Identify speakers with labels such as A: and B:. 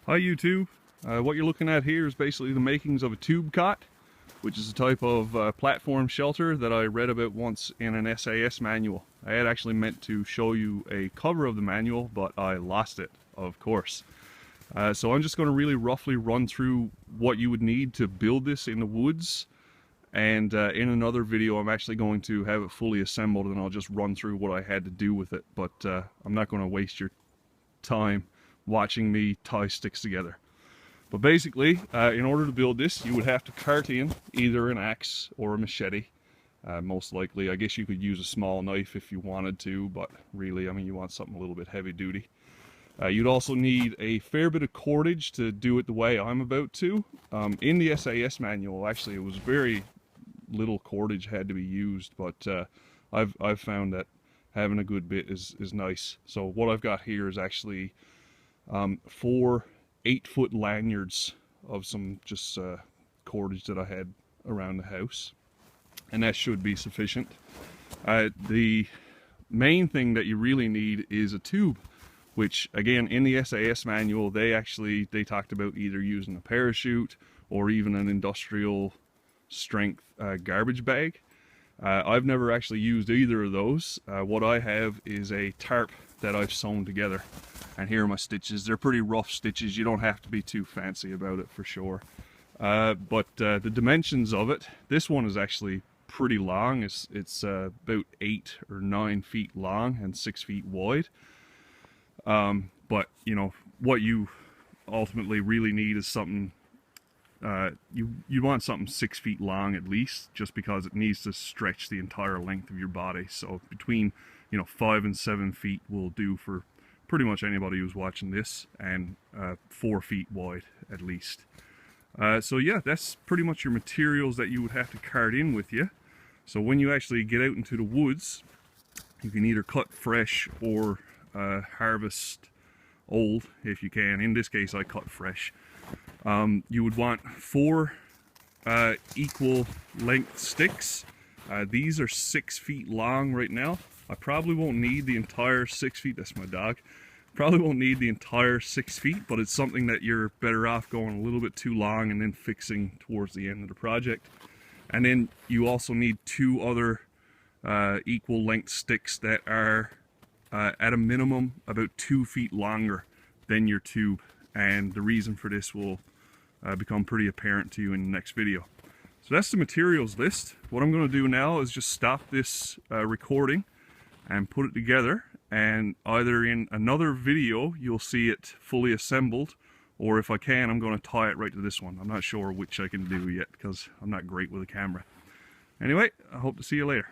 A: Hi YouTube. What you're looking at here is basically the makings of a tube cot, which is a type of platform shelter that I read about once in an SAS manual. I had actually meant to show you a cover of the manual, but I lost it, of course. So I'm just going to really roughly run through what you would need to build this in the woods, and in another video I'm actually going to have it fully assembled and I'll just run through what I had to do with it, but I'm not going to waste your time watching me tie sticks together. But basically, in order to build this, you would have to cart in either an axe or a machete. Most likely, I guess you could use a small knife if you wanted to, but really, I mean, you want something a little bit heavy duty. You'd also need a fair bit of cordage to do it the way I'm about to. In the SAS manual, actually, it was very little cordage had to be used, but I've found that having a good bit is nice. So what I've got here is actually 4 8-foot lanyards of some just cordage that I had around the house, and that should be sufficient. The main thing that you really need is a tube, which again in the SAS manual they talked about either using a parachute or even an industrial strength garbage bag. I've never actually used either of those. What I have is a tarp that I've sewn together, and here are my stitches. They're pretty rough stitches. You don't have to be too fancy about it for sure. But the dimensions of it, this one is actually pretty long. It's about 8 or 9 feet long and 6 feet wide. But you know, what you ultimately really need is something, you want something 6 feet long at least, just because it needs to stretch the entire length of your body. So between 5 and 7 feet will do for pretty much anybody who's watching this, and 4 feet wide at least. So yeah, that's pretty much your materials that you would have to cart in with you. So when you actually get out into the woods, you can either cut fresh or harvest old if you can. In this case I cut fresh. You would want 4 equal length sticks. These are 6 feet long right now. I probably won't need the entire 6 feet. That's my dog. Probably won't need the entire 6 feet, but it's something that you're better off going a little bit too long and then fixing towards the end of the project. And then you also need 2 other equal length sticks that are at a minimum about 2 feet longer than your tube, and the reason for this will become pretty apparent to you in the next video. So that's the materials list. What I'm going to do now is just stop this recording and put it together, and either in another video you'll see it fully assembled, or if I can, I'm going to tie it right to this one. I'm not sure which I can do yet because I'm not great with a camera. Anyway, I hope to see you later.